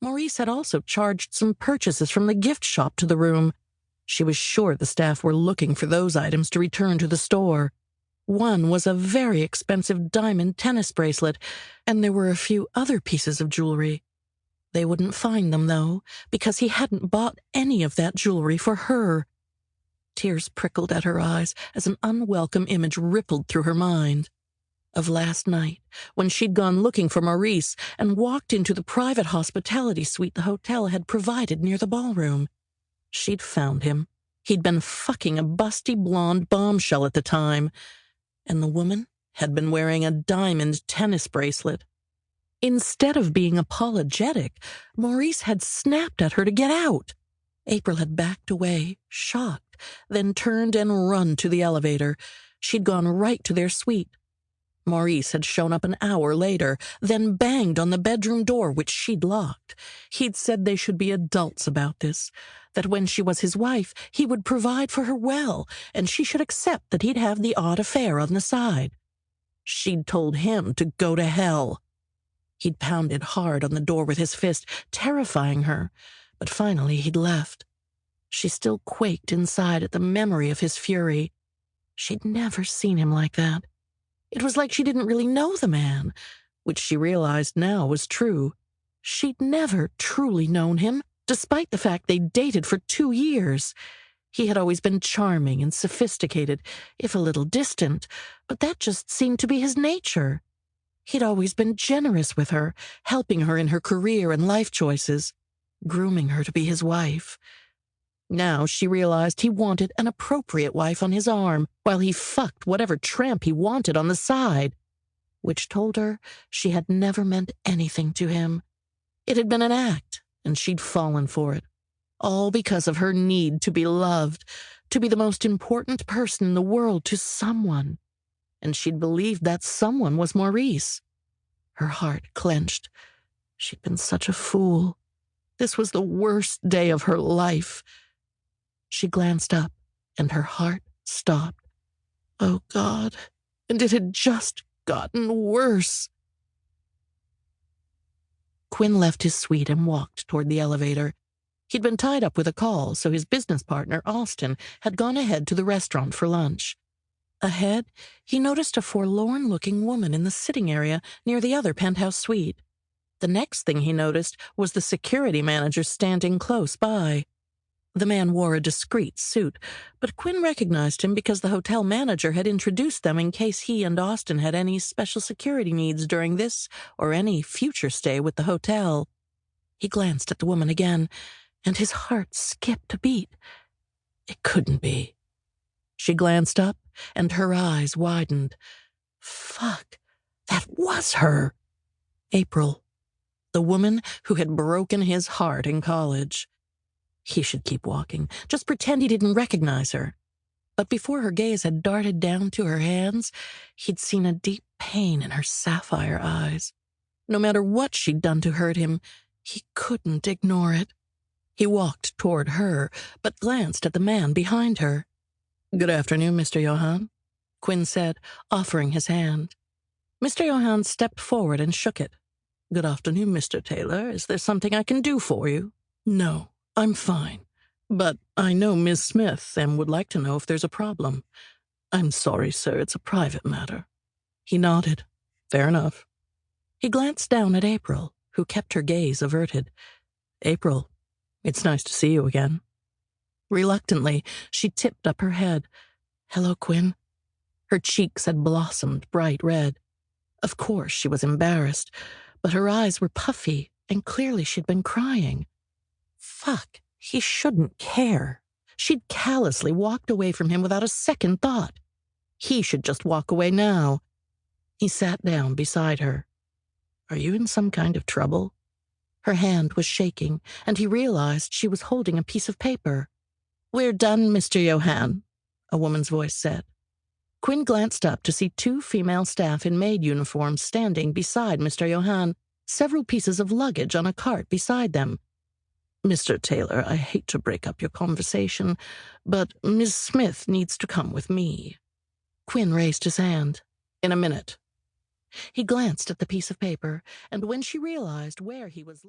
Maurice had also charged some purchases from the gift shop to the room. She was sure the staff were looking for those items to return to the store. One was a very expensive diamond tennis bracelet, and there were a few other pieces of jewelry. They wouldn't find them, though, because he hadn't bought any of that jewelry for her. Tears prickled at her eyes as an unwelcome image rippled through her mind. Of last night, when she'd gone looking for Maurice and walked into the private hospitality suite the hotel had provided near the ballroom. She'd found him. He'd been fucking a busty blonde bombshell at the time, and the woman had been wearing a diamond tennis bracelet. Instead of being apologetic, Maurice had snapped at her to get out. April had backed away, shocked, then turned and run to the elevator. She'd gone right to their suite. Maurice had shown up an hour later, then banged on the bedroom door, which she'd locked. He'd said they should be adults about this, that when she was his wife, he would provide for her well, and she should accept that he'd have the odd affair on the side. She'd told him to go to hell. He'd pounded hard on the door with his fist, terrifying her, but finally he'd left. She still quaked inside at the memory of his fury. She'd never seen him like that. It was like she didn't really know the man, which she realized now was true. She'd never truly known him, despite the fact they'd dated for 2 years. He had always been charming and sophisticated, if a little distant, but that just seemed to be his nature. He'd always been generous with her, helping her in her career and life choices, grooming her to be his wife. Now she realized he wanted an appropriate wife on his arm, while he fucked whatever tramp he wanted on the side, which told her she had never meant anything to him. It had been an act, and she'd fallen for it, all because of her need to be loved, to be the most important person in the world to someone. And she'd believed that someone was Maurice. Her heart clenched. She'd been such a fool. This was the worst day of her life. She glanced up, and her heart stopped. Oh, God, and it had just gotten worse. Quinn left his suite and walked toward the elevator. He'd been tied up with a call, so his business partner, Austin, had gone ahead to the restaurant for lunch. Ahead, he noticed a forlorn-looking woman in the sitting area near the other penthouse suite. The next thing he noticed was the security manager standing close by. The man wore a discreet suit, but Quinn recognized him because the hotel manager had introduced them in case he and Austin had any special security needs during this or any future stay with the hotel. He glanced at the woman again, and his heart skipped a beat. It couldn't be. She glanced up, and her eyes widened. Fuck, that was her. April, the woman who had broken his heart in college. He should keep walking, just pretend he didn't recognize her. But before her gaze had darted down to her hands, he'd seen a deep pain in her sapphire eyes. No matter what she'd done to hurt him, he couldn't ignore it. He walked toward her, but glanced at the man behind her. "Good afternoon, Mr. Johann," Quinn said, offering his hand. Mr. Johann stepped forward and shook it. "Good afternoon, Mr. Taylor. Is there something I can do for you?" "No, I'm fine. But I know Miss Smith and would like to know if there's a problem." "I'm sorry, sir. It's a private matter." He nodded. "Fair enough." He glanced down at April, who kept her gaze averted. "April, it's nice to see you again." Reluctantly, she tipped up her head. "Hello, Quinn." Her cheeks had blossomed bright red. Of course she was embarrassed, but her eyes were puffy, and clearly she'd been crying. Fuck, he shouldn't care. She'd callously walked away from him without a second thought. He should just walk away now. He sat down beside her. "Are you in some kind of trouble?" Her hand was shaking, and he realized she was holding a piece of paper. "We're done, Mr. Johann," a woman's voice said. Quinn glanced up to see 2 female staff in maid uniforms standing beside Mr. Johann, several pieces of luggage on a cart beside them. "Mr. Taylor, I hate to break up your conversation, but Miss Smith needs to come with me." Quinn raised his hand. "In a minute." He glanced at the piece of paper, and when she realized where he was looking,